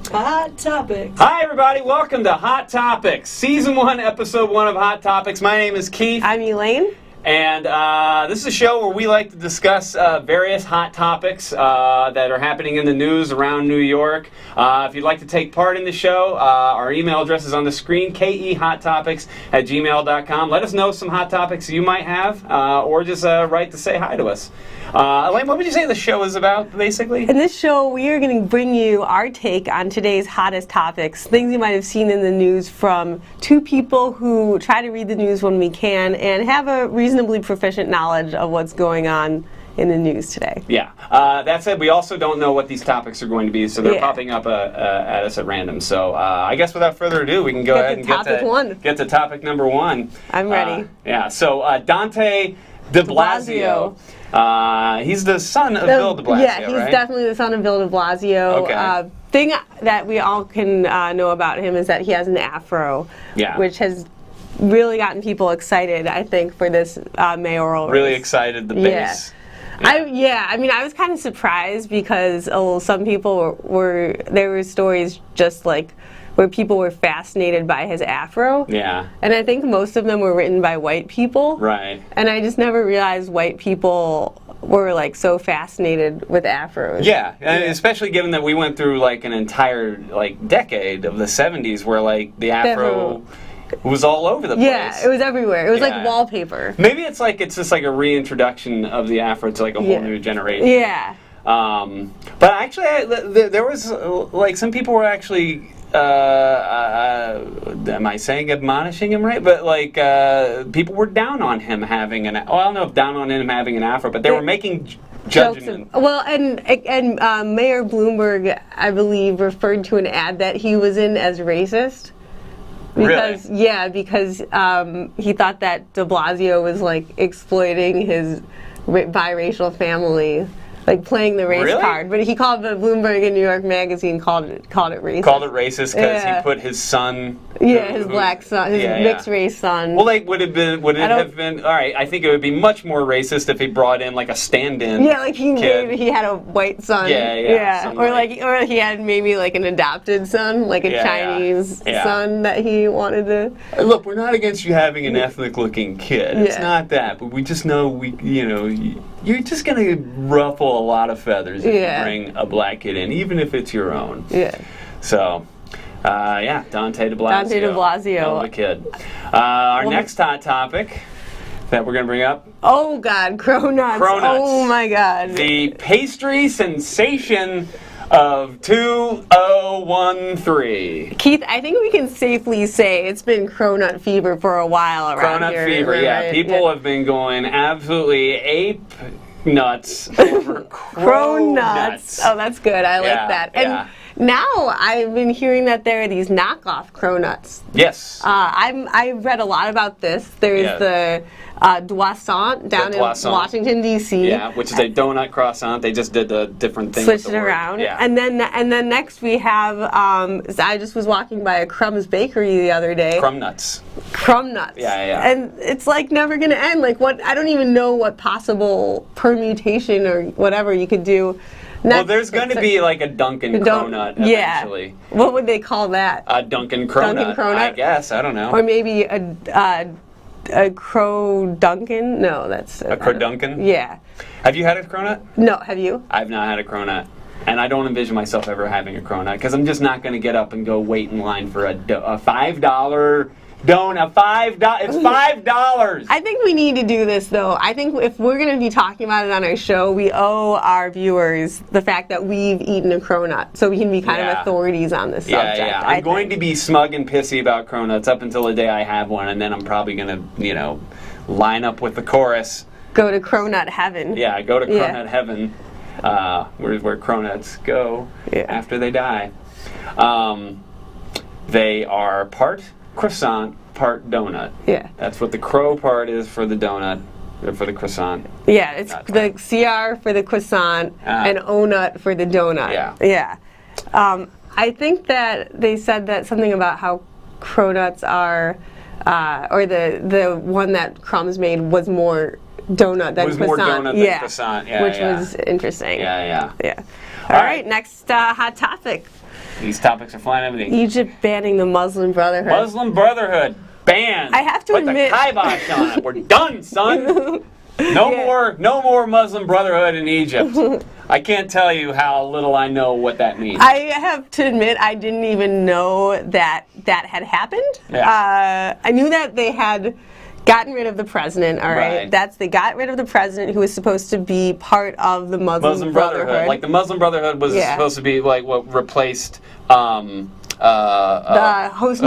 Hot Topics. Hi, everybody. Welcome to Hot Topics, Season 1, Episode 1 of Hot Topics. My name is Keith. I'm Elaine. And this is a show where we like to discuss various hot topics that are happening in the news around New York. If you'd like to take part in the show, our email address is on the screen, kehottopics@gmail.com. Let us know some hot topics you might have, or just write to say hi to us. Elaine, what would you say the show is about, basically? In this show, we are going to bring you our take on today's hottest topics, things you might have seen in the news from two people who try to read the news when we can and have a reasonably proficient knowledge of what's going on in the news today. Yeah. That said, we also don't know what these topics are going to be, so they're popping up at us at random. So I guess without further ado, we can go ahead and get to topic number one. I'm ready. So Dante de Blasio. He's the son of Bill de Blasio, Yeah, he's definitely the son of Bill de Blasio. Okay. Thing that we all can know about him is that he has an afro, which has really gotten people excited, I think, for this mayoral race. Really excited the base. I mean, I was kind of surprised because some people there were stories just like where people were fascinated by his afro. Yeah. And I think most of them were written by white people. Right. And I just never realized white people were like so fascinated with afros. Yeah, and especially given that we went through like an entire decade of the 70s where like the afro was all over the place. Yeah, it was everywhere. It was like wallpaper. Maybe it's just like a reintroduction of the afro to like a whole new generation. Yeah. But actually, there was like some people were actually. Am I saying admonishing him right? But like people were down on him having an. I don't know if down on him having an afro, but they were making judgment. Well, and Mayor Bloomberg, I believe, referred to an ad that he was in as racist. Because, really? Because he thought that de Blasio was like exploiting his biracial family. Like playing the race card, but he called the Bloomberg in New York Magazine called it racist. Called it racist because he put his son. His black son, his mixed race son. Well, like would it have been? All right, I think it would be much more racist if he brought in like a stand-in. Yeah, like he had a white son. Yeah. Or he had maybe like an adopted son, like a Chinese son that he wanted to. Look, we're not against you having an ethnic-looking kid. It's not that, but we just know you're just gonna ruffle a lot of feathers if you bring a black kid in, even if it's your own. Yeah. So, Dante de Blasio. Dante de Blasio. Hell of a kid. Our next hot topic that we're going to bring up. Oh, God, cronuts. Oh, my God. The pastry sensation of 2013. Keith, I think we can safely say it's been cronut fever for a while around here. Cronut fever, right? People have been going absolutely ape nuts over cronuts. Oh, that's good. I like that. And now I've been hearing that there are these knockoff cronuts. Yes. I've read a lot about this. There's the Doissant down in Washington, D.C. Yeah, which is a donut croissant. They just did a different thing. Switched it around. Yeah. And then next we have, I just was walking by a Crumbs bakery the other day. Crumb nuts. Yeah. And it's like never going to end. Like I don't even know what possible permutation or whatever you could do. Well, there's going to be like a Dunkin' Cronut eventually. What would they call that? A Dunkin' Cronut, I guess. I don't know. Or maybe a Crow Dunkin'? No, that's... A Crow Dunkin'? Yeah. Have you had a cronut? No, have you? I've not had a cronut. And I don't envision myself ever having a cronut because I'm just not going to get up and go wait in line for a $5 donut. It's $5. I think we need to do this, though. I think if we're going to be talking about it on our show, we owe our viewers the fact that we've eaten a cronut, so we can be kind of authorities on this subject. Yeah. I'm going to be smug and pissy about cronuts up until the day I have one, and then I'm probably going to, line up with the chorus. Go to cronut heaven. Yeah, go to cronut heaven, where cronuts go after they die. They are part croissant, part donut. Yeah. That's what the crow part is for the donut, or for the croissant. Yeah, it's the CR for the croissant and O-nut for the donut. Yeah. I think that they said that something about how cronuts are, or the one that Crumbs made was more donut than It was croissant. more donut than croissant. Yeah, which was interesting. Yeah. All right, next hot topic. These topics are flying everything. Egypt banning the Muslim Brotherhood. Muslim Brotherhood banned. I have to admit, put the kibosh on it. We're done, son. No more Muslim Brotherhood in Egypt. I can't tell you how little I know what that means. I have to admit, I didn't even know that had happened. Yeah. I knew that they had gotten rid of the president. All right, they got rid of the president who was supposed to be part of the Muslim Brotherhood. Like the Muslim Brotherhood was supposed to be like what replaced the Hosni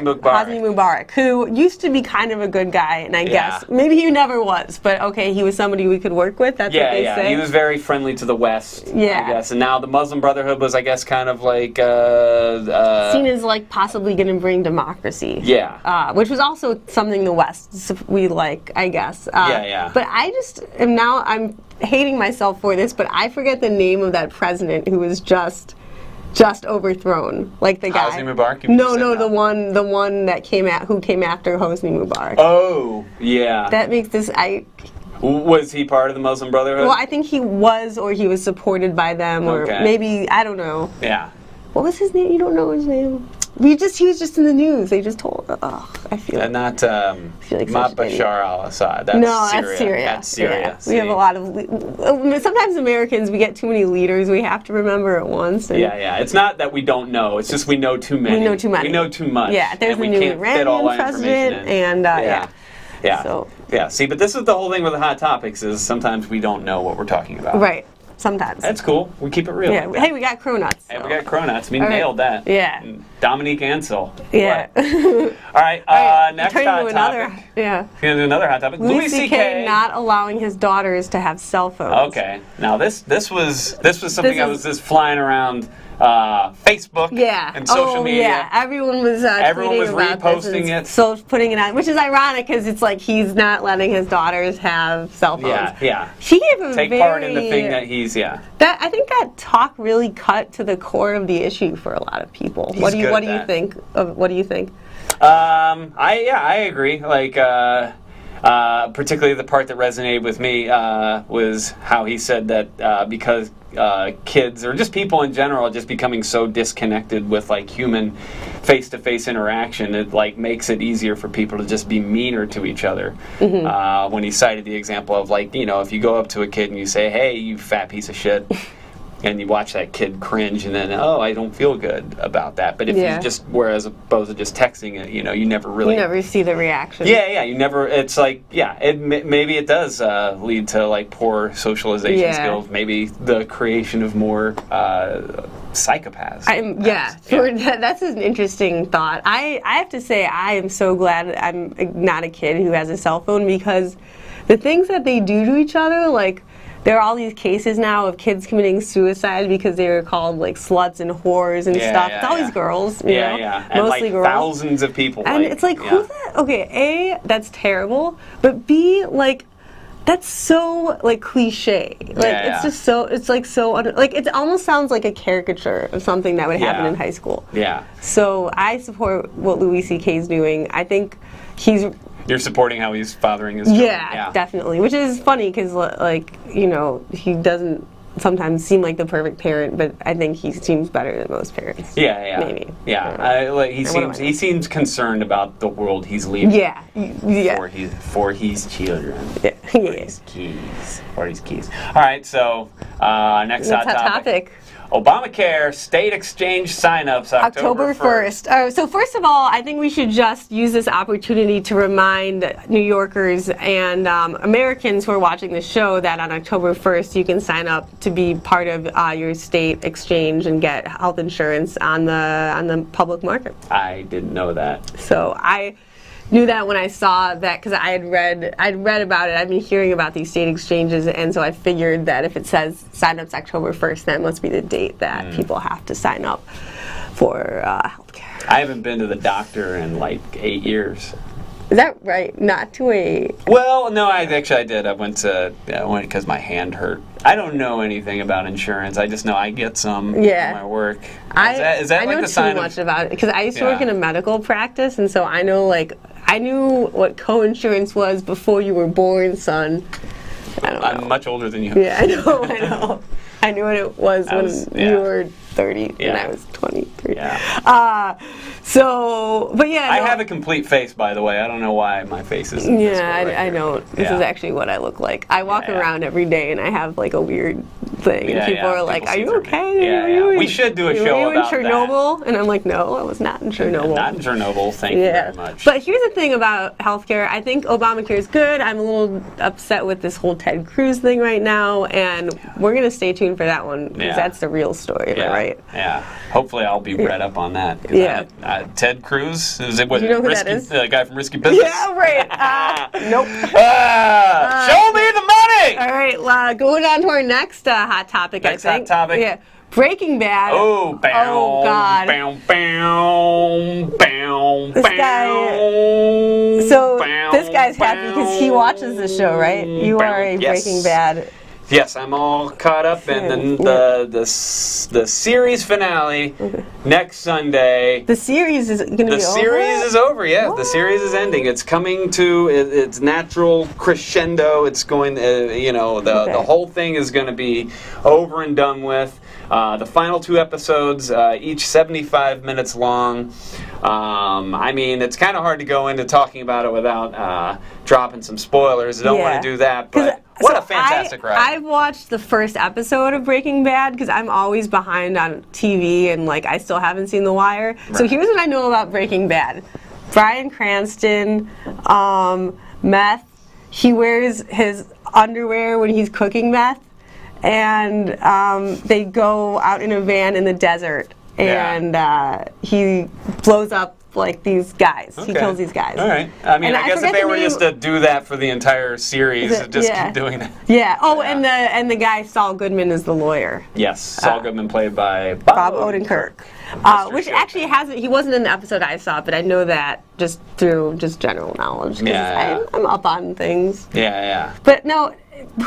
Mubarak, who used to be kind of a good guy, and I guess maybe he never was, but okay, he was somebody we could work with. That's what they say. He was very friendly to the West. I guess, and now the Muslim Brotherhood was, I guess, kind of like seen as like possibly going to bring democracy. Which was also something the West we like, I guess. But I just am now I'm hating myself for this, but I forget the name of that president who was just overthrown, like the guy. Hosni Mubarak? No, the one that came after Hosni Mubarak. Oh, yeah. That makes this Was he part of the Muslim Brotherhood? Well, I think he was, or he was supported by them, or maybe I don't know. Yeah. What was his name? You don't know his name? He was just in the news. They just told. I feel like not not Bashar al-Assad. That's Syria. That's Syria. We have a lot of. Sometimes Americans, we get too many leaders. We have to remember at once. It's not that we don't know. It's just we know too many. We know too many. We know too much. Yeah. There's a new Iranian president, and See, but this is the whole thing with the hot topics is sometimes we don't know what we're talking about. Right. Sometimes. That's cool. We keep it real. Yeah. Hey, we got cronuts. Hey, we got cronuts. We nailed that. Yeah. And Dominique Ansel. Yeah. All right. Next hot topic. Yeah. We're gonna do another hot topic. Louis C.K. not allowing his daughters to have cell phones. Okay. Now this was something I was just flying around Facebook and social media. Yeah, everyone was reposting it. So putting it out, which is ironic because it's like he's not letting his daughters have cell phones. Yeah. He gave a take part in the thing that he's That I think that talk really cut to the core of the issue for a lot of people. What do you think? I agree. Like. Particularly the part that resonated with me was how he said that because kids or just people in general are just becoming so disconnected with like human face-to-face interaction, it like makes it easier for people to just be meaner to each other. When he cited the example of like, if you go up to a kid and you say, "Hey, you fat piece of shit," and you watch that kid cringe and then, I don't feel good about that. But if you just, whereas opposed to just texting it, you never really... You never see the reaction. Yeah, you never, it's like, maybe it does lead to like poor socialization skills, maybe the creation of more psychopaths. That's an interesting thought. I have to say, I am so glad I'm not a kid who has a cell phone because the things that they do to each other, like, there are all these cases now of kids committing suicide because they were called like sluts and whores and stuff. It's always girls, you know? And mostly like girls. Thousands of people. And it's like, who's that? Okay, A, that's terrible, but B, like, that's so like cliche. Like it's just so it almost sounds like a caricature of something that would happen in high school. Yeah. So I support what Louis C.K. is doing. I think You're supporting how he's fathering his children. Yeah, definitely. Which is funny because, like, he doesn't sometimes seem like the perfect parent, but I think he seems better than most parents. Yeah. Maybe. Yeah. He seems concerned about the world he's leaving. Yeah. For his children. Yeah. For his keys. All right. So next hot topic. Obamacare state exchange signups October 1st. So first of all, I think we should just use this opportunity to remind New Yorkers and Americans who are watching the show that on October 1st you can sign up to be part of your state exchange and get health insurance on the public market. I didn't know that. So I knew that when I saw that because I'd read about it. I've been hearing about these state exchanges, and so I figured that if it says sign up's October 1st, that must be the date that people have to sign up for health care. I haven't been to the doctor in like 8 years. Is that right? Not to a... Well, no, I did. I went because my hand hurt. I don't know anything about insurance. I just know I get some from my work. Is that I like know the sign too much about it because I used to work in a medical practice, and so I know like I knew what co-insurance was before you were born, son. I don't know. I'm much older than you. Yeah, I know. I knew what it was when you were 30 and I was 23. Yeah. But yeah. I have a complete face, by the way. I don't know why my face is. I know. This is actually what I look like. I walk around every day and I have like a weird thing. And people are like, "Are you okay? We should do a show about that. Were you in Chernobyl?" And I'm like, "No, I was not in Chernobyl." Not in Chernobyl. Thank you very much. But here's the thing about healthcare. I think Obamacare is good. I'm a little upset with this whole Ted Cruz thing right now, and we're gonna stay tuned for that one because that's the real story, right? Yeah. Hopefully, I'll be read up on that. Ted Cruz is it? What? You know who that is? The guy from Risky Business. Yeah, right. Nope. Show me the money. All right, going on to our next hot topic. Next I think. hot topic. Yeah. Breaking Bad. Oh God. This guy's happy because he watches the show, right? You are a Breaking Bad. Yes, I'm all caught up, and then the series finale next Sunday. The series is going to be over? The series is over, yeah. What? The series is ending. It's coming to its natural crescendo. It's going, the whole thing is going to be over and done with. The final 2 episodes, each 75 minutes long. I mean, it's kind of hard to go into talking about it without dropping some spoilers. I don't want to do that, but what a fantastic ride. I've watched the first episode of Breaking Bad because I'm always behind on TV and I still haven't seen The Wire. Right. So here's what I know about Breaking Bad. Bryan Cranston, meth. He wears his underwear when he's cooking meth. And they go out in a van in the desert, and he blows up these guys. Okay. He kills these guys. All right. I mean, I guess if they were just to do that for the entire series, just keep doing that. Yeah. Oh, and the guy Saul Goodman is the lawyer. Yes, Saul Goodman played by Bob Odenkirk. Which actually he wasn't in the episode I saw, but I know that just through general knowledge. I'm up on things. Yeah. But no.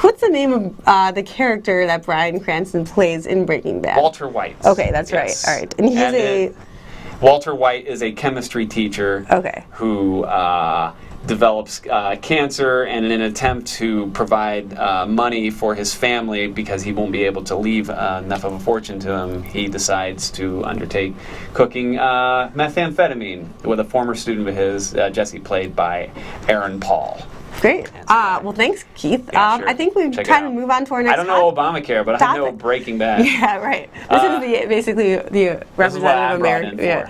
What's the name of the character that Bryan Cranston plays in Breaking Bad? Walter White. Okay, that's right. All right. And Walter White is a chemistry teacher who develops cancer, and in an attempt to provide money for his family because he won't be able to leave enough of a fortune to him, he decides to undertake cooking methamphetamine with a former student of his, Jesse, played by Aaron Paul. Great. Well, thanks, Keith. Yeah, sure. I think we kind of move on to our next. I don't know Obamacare, but I know Breaking Bad. Yeah, right. This is basically the representative American. Yeah.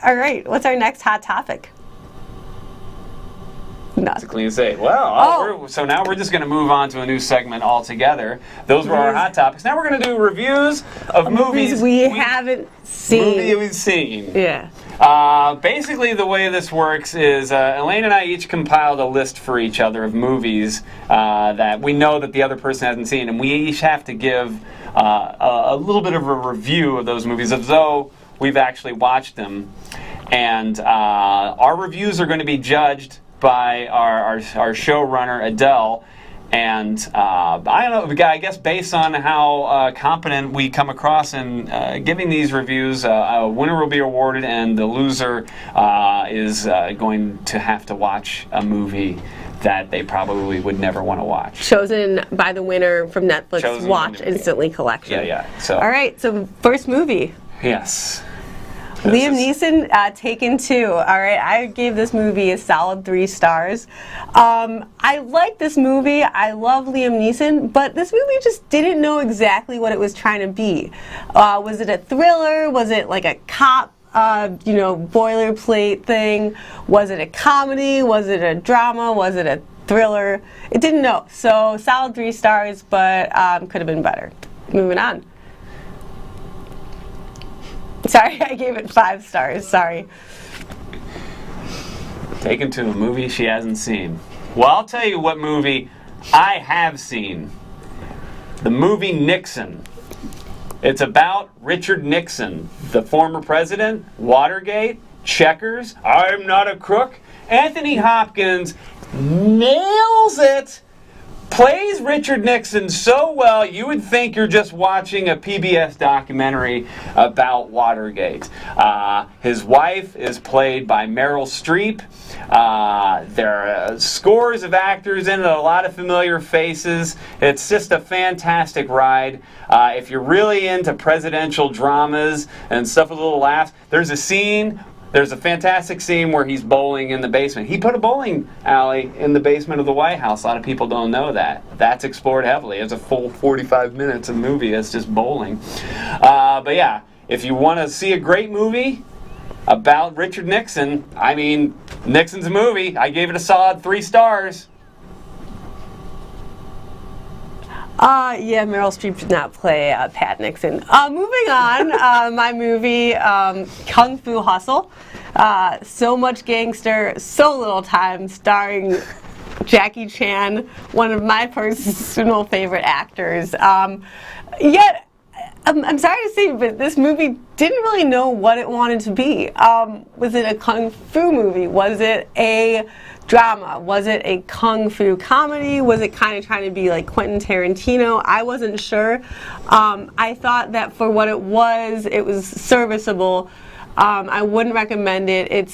All right. What's our next hot topic? That's a clean save. Well, so now we're just going to move on to a new segment altogether. Those were our hot topics. Now we're going to do reviews of movies we haven't seen. Movies we've seen. Yeah. Basically, the way this works is Elaine and I each compiled a list for each other of movies that we know that the other person hasn't seen, and we each have to give a little bit of a review of those movies as though we've actually watched them. And our reviews are going to be judged by our showrunner, Adele. And I don't know, I guess based on how competent we come across in giving these reviews, a winner will be awarded, and the loser is going to have to watch a movie that they probably would never want to watch. Chosen by the winner from Netflix Watch Instantly collection. Yeah. So. All right, so first movie. Yes. Liam Neeson, Taken 2. All right, I gave this movie a solid 3 stars. I like this movie. I love Liam Neeson, but this movie just didn't know exactly what it was trying to be. Was it a thriller? Was it like a cop, boilerplate thing? Was it a comedy? Was it a drama? Was it a thriller? It didn't know. So solid 3 stars, but could have been better. Moving on. Sorry, I gave it 5 stars. Sorry. Taken to a movie she hasn't seen. Well, I'll tell you what movie I have seen. The movie Nixon. It's about Richard Nixon, the former president, Watergate, Checkers, I'm Not a Crook. Anthony Hopkins nails it, plays Richard Nixon so well, you would think you're just watching a PBS documentary about Watergate. His wife is played by Meryl Streep. There are scores of actors in it, a lot of familiar faces. It's just a fantastic ride. If you're really into presidential dramas and stuff with a little laughs, there's a fantastic scene where he's bowling in the basement. He put a bowling alley in the basement of the White House. A lot of people don't know that. That's explored heavily. It's a full 45 minutes of movie that's just bowling. But yeah, if you want to see a great movie about Richard Nixon, I mean, Nixon's a movie. I gave it a solid 3 stars. Yeah, Meryl Streep did not play Pat Nixon. Moving on, my movie, Kung Fu Hustle. So much gangster, so little time, starring Jackie Chan, one of my personal favorite actors. Yet, I'm sorry to say, but this movie didn't really know what it wanted to be. Was it a Kung Fu movie? Was it a drama? Was it a Kung Fu comedy? Was it kind of trying to be like Quentin Tarantino? I wasn't sure. I thought that for what it was serviceable. I wouldn't recommend it. It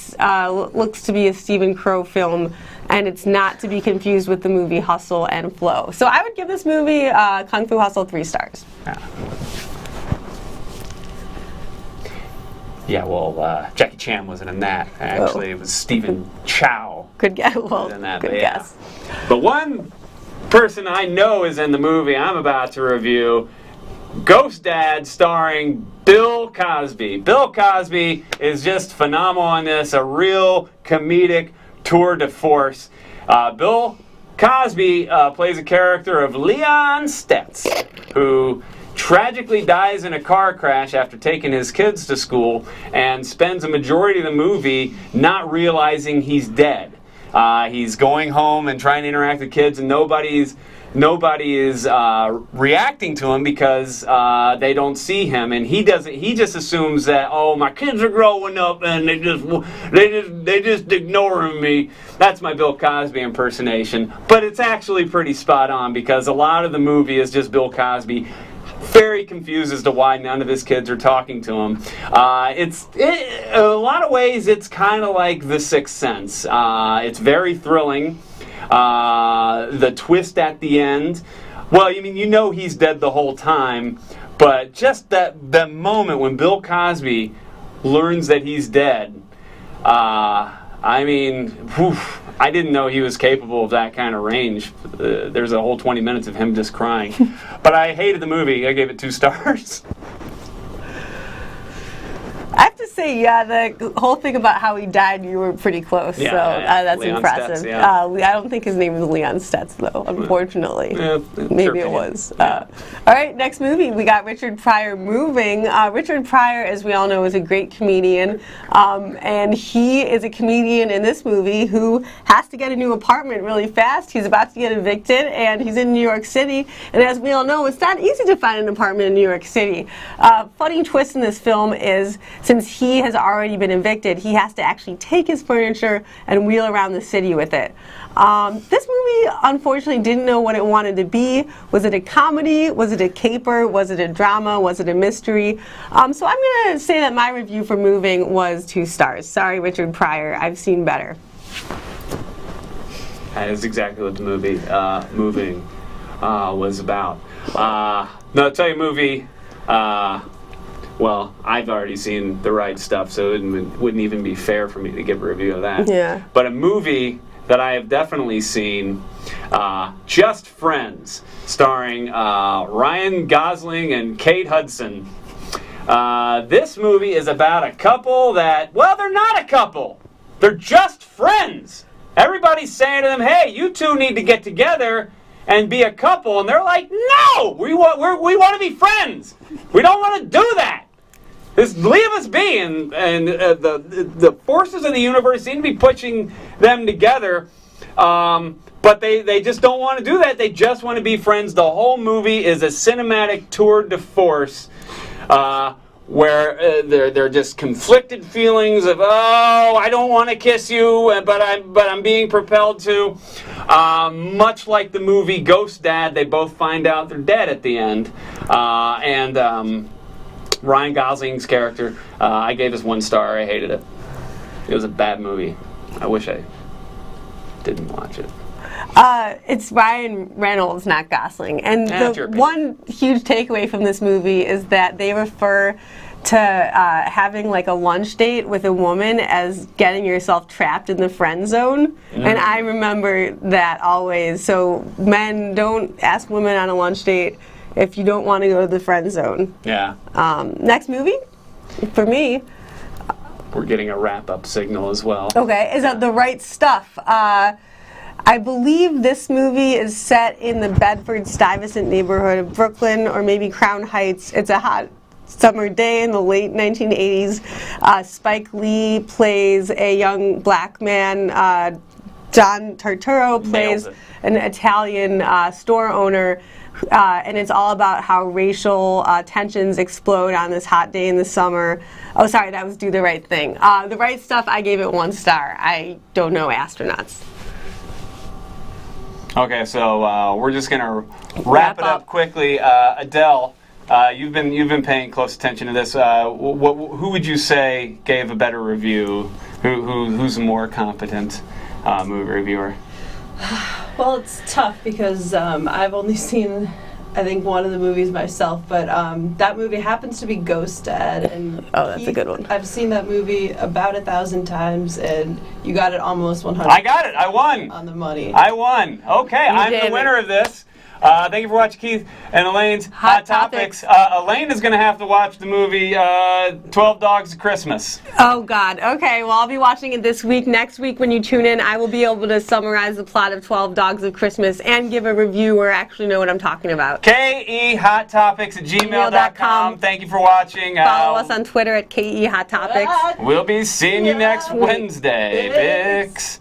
looks to be a Stephen Crow film, and it's not to be confused with the movie Hustle and Flow. So I would give this movie, Kung Fu Hustle, 3 stars. Yeah, well, Jackie Chan wasn't in that. Actually, It was Stephen Chow. Good guess. Well, That, good guess. But one person I know is in the movie I'm about to review, Ghost Dad, starring Bill Cosby. Bill Cosby is just phenomenal on this, a real comedic tour de force. Bill Cosby plays a character of Leon Stetz, who tragically dies in a car crash after taking his kids to school and spends a majority of the movie not realizing he's dead. He's going home and trying to interact with kids, and nobody is reacting to him because they don't see him, and he just assumes that, oh, my kids are growing up and they just ignoring me. That's my Bill Cosby impersonation, but it's actually pretty spot on because a lot of the movie is just Bill Cosby very confused as to why none of his kids are talking to him. In a lot of ways, it's kind of like The Sixth Sense. It's very thrilling. The twist at the end, well, I mean, you know he's dead the whole time, but just that moment when Bill Cosby learns that he's dead, I mean, whew, I didn't know he was capable of that kind of range. There's a whole 20 minutes of him just crying. But I hated the movie. I gave it 2 stars. I have to say, yeah, the whole thing about how he died, you were pretty close. Yeah, so that's Leon impressive. Stetz, yeah. I don't think his name is Leon Stetz, though, unfortunately. Yeah, Maybe it was. All right, next movie, we got Richard Pryor Moving. Richard Pryor, as we all know, is a great comedian, and he is a comedian in this movie who has to get a new apartment really fast. He's about to get evicted, and he's in New York City, and as we all know, it's not easy to find an apartment in New York City. Funny twist in this film is, since he has already been evicted, he has to actually take his furniture and wheel around the city with it. This movie, unfortunately, didn't know what it wanted to be. Was it a comedy? Was it a caper? Was it a drama? Was it a mystery? So I'm going to say that my review for Moving was 2 stars. Sorry, Richard Pryor. I've seen better. That is exactly what the movie Moving was about. No, I'll tell you, movie. Well, I've already seen The Right Stuff, so it wouldn't even be fair for me to give a review of that. Yeah. But a movie that I have definitely seen, Just Friends, starring Ryan Gosling and Kate Hudson. This movie is about a couple that, well, they're not a couple. They're just friends. Everybody's saying to them, hey, you two need to get together and be a couple, and they're like, no, we want to be friends. We don't want to do that. Just leave us be, and the forces of the universe seem to be pushing them together, but they just don't want to do that. They just want to be friends. The whole movie is a cinematic tour de force where they're just conflicted feelings of, oh, I don't want to kiss you, but I'm being propelled to. Much like the movie Ghost Dad, they both find out they're dead at the end. And Ryan Gosling's character, I gave this 1 star. I hated it. It was a bad movie. I wish I didn't watch it. It's Ryan Reynolds, not Gosling. And the one huge takeaway from this movie is that they refer to having like a lunch date with a woman as getting yourself trapped in the friend zone. And I remember that always. So men, don't ask women on a lunch date if you don't want to go to the friend zone. Yeah. Next movie, for me. We're getting a wrap-up signal as well. Okay, is that The Right Stuff? I believe this movie is set in the Bedford-Stuyvesant neighborhood of Brooklyn, or maybe Crown Heights. It's a hot summer day in the late 1980s. Spike Lee plays a young black man. John Turturro plays an Italian store owner. And it's all about how racial tensions explode on this hot day in the summer. Oh, sorry, that was Do the Right Thing. The Right Stuff, I gave it 1 star. I don't know astronauts. Okay, so we're just gonna wrap it up quickly. Adele, you've been paying close attention to this. Who would you say gave a better review? Who's a more competent movie reviewer? Well, it's tough because I've only seen, I think, one of the movies myself, but that movie happens to be Ghost Dad, and oh, that's a good one. I've seen that movie about 1,000 times, and you got it almost 100. I got it. I won. On the money. I won. Okay, I'm the winner of this. Thank you for watching Keith and Elaine's Hot Topics. Elaine is going to have to watch the movie 12 Dogs of Christmas. Oh, God. Okay, well, I'll be watching it this week. Next week when you tune in, I will be able to summarize the plot of 12 Dogs of Christmas and give a review or actually know what I'm talking about. KEHotTopics@gmail.com. Thank you for watching. Follow us on Twitter at KEHotTopics. We'll be seeing you next Wednesday. Bix.